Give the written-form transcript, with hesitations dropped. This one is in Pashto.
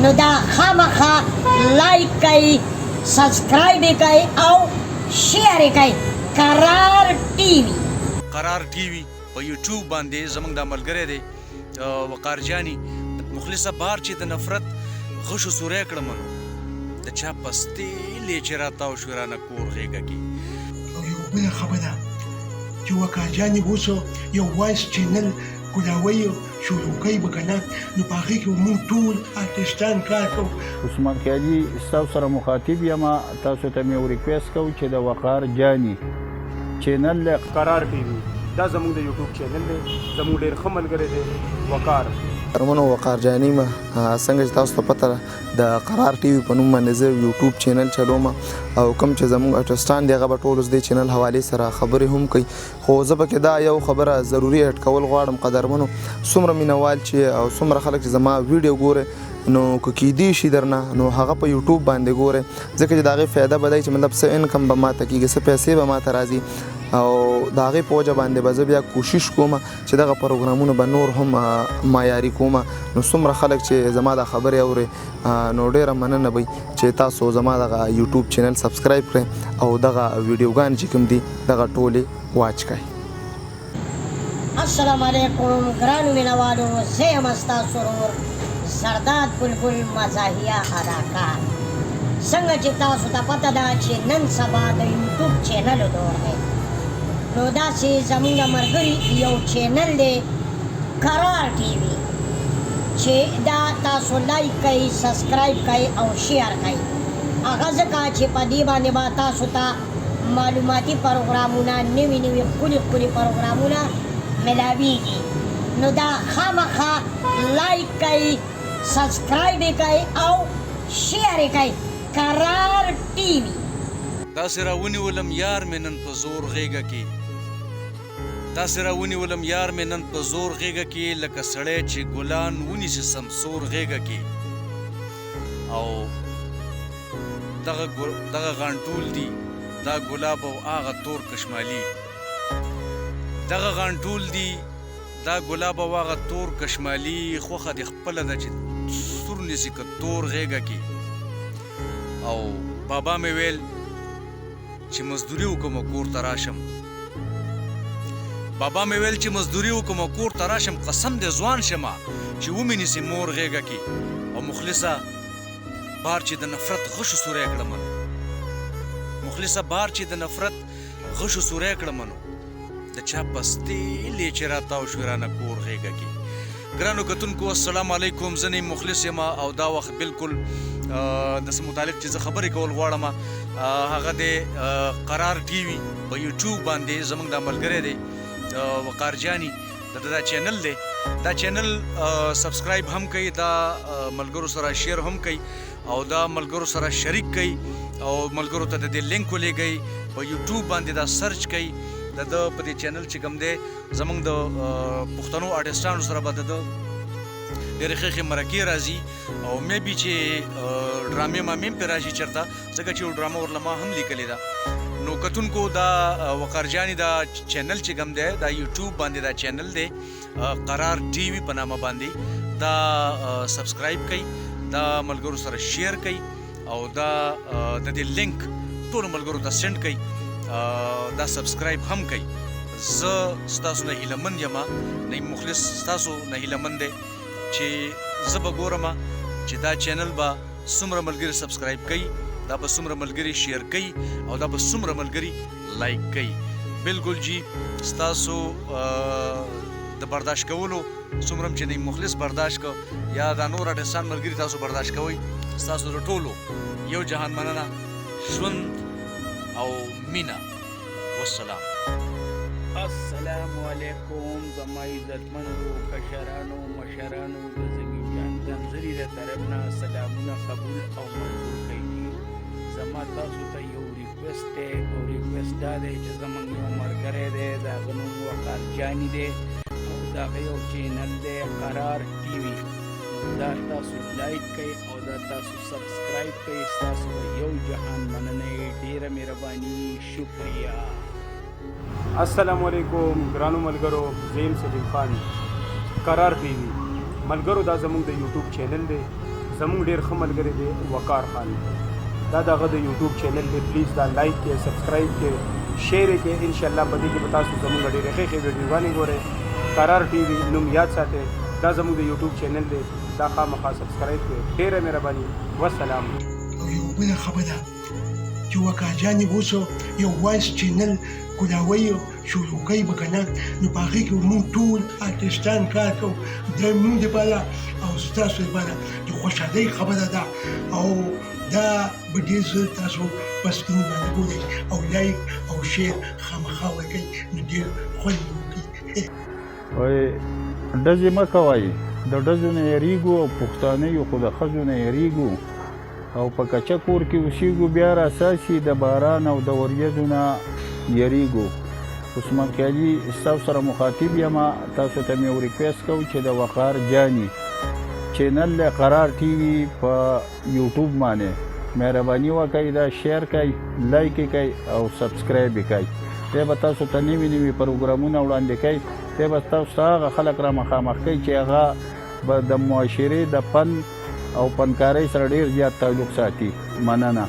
نو دا خامخا لایک کوي، سبسکرایب یې کوي او شیر یې کوي. قرار ټي وي په یوټیوب باندې زمونږ دا ملګری دی وقار جاني مخلصه بار چې د نفرت غشو سوری کړم نو د چا پستې لې چې راتاو شو رانه کور غېږه کې. او یو بله خبره چې وقار جاني اوس یو وایس چینل کولاوی شروع کوي به که نه نو په هغې کې به مونږ ټول آرټسټان کار کوو. عثمان خیالي ستاسو سره مخاطب یم، تاسو ته مې ریکویسټ کوم چې د وقار جاني چینل قرار ټي وي دا زموږ د یوټیوب چینل دی، زموږ ډېر ښه ملګری دی وقار. ارمنو وقار جاني ما څنګه چې تاسو ته پته ده د قرار ټي وي په نوم باندې زه یوټیوب چینل چلوم او کوم چې زموږ آرټسټان دی هغه به ټول اوس دې چینل حوالې سره خبرې هم کوي. خو زه پکې دا یو خبره ضروري اډ کول غواړم قدرمنو، څومره مینوال چې او څومره خلک چې زما ویډیو ګوري نو که کیدی شي درنه نو هغه په یوټیوب باندې ګوره، ځکه چې د هغې فایده به دی چې مطلب څه انکم به ماته کېږي، څه پیسې به ماته راځي او د هغې په وجه باندې به زه بیا کوشش کوم چې دغه پروګرامونه به نور هم معیاري کوم. نو څومره خلک چې زما دا خبرې اوري نو ډېره مننه به چې تاسو زما دغه یوټیوب چینل سبسکرایب کړئ او دغه ویډیوګانې چې کوم دي دغه ټولې واچ کړئ. السلام علیکم ګرانو مینوالو، زه یم ستاسو ورور زرداد بلبل مزاحیه اداکار. څنګه چې تاسو ته پته ده چې نن سبا د یوټیوب چینلو دور دی، نو داسې زموږ ملګري یو چینل دی قرار ټي وي چې دا تاسو لایک کوئ، سبسکرایب کوئ او شیر کوئ. هغه ځکه چې په دې باندې به تاسو ته معلوماتي پروګرامونه، نوي نوي ښکلي ښکلي پروګرامونه ملاویږي. نو دا خامخا لایک کوئ، سبسکرایب یې کوئ او شیر یې کوئ. قرار ټي وي. داسې راونیولم یار مې نن په زور غېږه کې، داسې راونیولم یار مې نن په زور غېږه کې، لکه سړی چې ګلان ونیسي سمسور غېږه کې. او دغه غانټول دي دا ګلاب او هغه تور کشمالي، دغه غانټول دي دا ګلاب او هغه تور کشمالي، خوښه دې خپله ده چې سور نیسي که تور غېږه کې. او بابا مې ویل چې مزدوري وکړم کور ته راشم، بابا مې ویل چې مزدوري وکړم کور ته راشم، قسم دې ځوان شمه چې ومې نیسي مور غېږه کې. او مخلصه بار چې د نفرت غشو سوری کړم نو، مخلصه بار چې د نفرت غشو سوری کړم نو د چا پستې لې چې راتاو شو رانه کور غېږه کې. ګرانو کتونکو السلام علیکم، زه نیم مخلص یم او دا وخت بالکل د څه متعلق چې زه خبرې کول غواړم هغه د قرار ټي وي په یوټیوب باندې زموږ دا ملګری دی وقار جاني، دا چینل دی، دا چینل سبسکرایب هم کوي، دا ملګرو سره شیر هم کوي او دا ملګرو سره شریک کوي او ملګرو ته د دې لینک ولېږئ، په یوټیوب باندې دا سرچ کوي. د ده په دې چینل چې کوم دی زموږ د پښتنو آرټسټانو سره به د ده ډېرې ښې مرکې راځي او مې بي چې ډرامې مامې هم پرې راشي چېرته، ځکه چې یو ډرامه ورله ما هم لیکلې ده. نو کتونکو دا وقار جاني دا چینل چې کوم دی دا یوټیوب باندې دا چینل دی قرار ټي وي په نامه باندې، دا سبسکرایب کوي، دا ملګرو سره شیر کوي او دا د دې لینک ټولو ملګرو ته سینډ کوي، دا سبسکرایب هم کوي. زه ستاسو نه هیلهمند یم، نیم مخلص ستاسو نه هیلهمند دی چې زه به ګورم چې دا چینل به څومره ملګري سبسکرایب کوي، دا به څومره ملګري شیر کوي او دا به څومره ملګري لایک کوي. بالکل جی ستاسو د برداشت کولو څومره چې نیم مخلص برداشت کو یا دا نور آرټسټان ملګري تاسو برداشت کوئ، ستاسو د ټولو یو جهان مننه، ژوند او مینا. والسلام. السلام علیکم زما عزتمنو کشرانو مشرانو د زمین جان تنظري د طرف نه سلامونه قبول او منظور کړئ. زما تاسو ته یو ریکویسټ دی او ریکویسټ دا دی چې زموږ یو ملګری دی د هغه نوم وقار جاني دی او د هغه یو چینل دی قرار ټي وي، دا تاسو لایک کوئ او دا تاسو سبسکرایب کوئ. ستاسو یو جهان مننه، ډیره مهرباني، شکریہ. السلام علیکم ګرانو ملګرو، زه یم سلیم خان. قرار ټي وي ملګرو دا زموږ د یوټیوب چینل دی، زمونږ ډېر ښه ملګری دی وقار خان دا د هغه د یوټیوب چینل دی پلیز دا لایک کړئ سبسکرایب کړئ شیر یې کړئ انشاءالله په دې کې به تاسو زمونږ ډېرې ښې ښې ویډیوګانې ګورئ قرار ټي وي نوم یاد ساتئ دا زموږ د یوټیوب چینل دی دا خامخا سبسکرایب کړئ ډېره مهرباني والسلام او یو بله خبره چې وقار جان یې اوس یو وایس چینل کولاوی شروع کوي به که نه نو په هغې کې به مونږ ټول آرټسټان کار کوو دا مونږ دپاره او ستاسو دپاره د خوشحالۍ خبره ده او دا به ډېر زر تاسو په سکرین باندې ګورئ او لایک او شیر خامخا ورکوئ نو ډېر خوند به وکړي وایي ډزې مه کوئ د ډزو نه یریږو او پښتانه یو خو د ښځو نه یریږو او په کچه کور کې اوسېږو بیا راساسي د باران او د وریځو نه یریږو عثمان خیالي ستاسو سره مخاطب یم تاسو ته مې یو ریکویسټ کوم چې د وقار جاني چینل دی قرار ټي وي په یوټیوب باندې مهرباني وکړئ دا شیر کړئ لایک یې کړئ او سبسکرایب یې کړئ دی به تاسو ته نوي نوي پروګرامونه وړاندې کوي دی به تاسو ته هغه خلک را مخامخ کوي چې هغه به د معاشرې د فن او فنکارۍ سره ډېر زیات تعلق ساتي مننه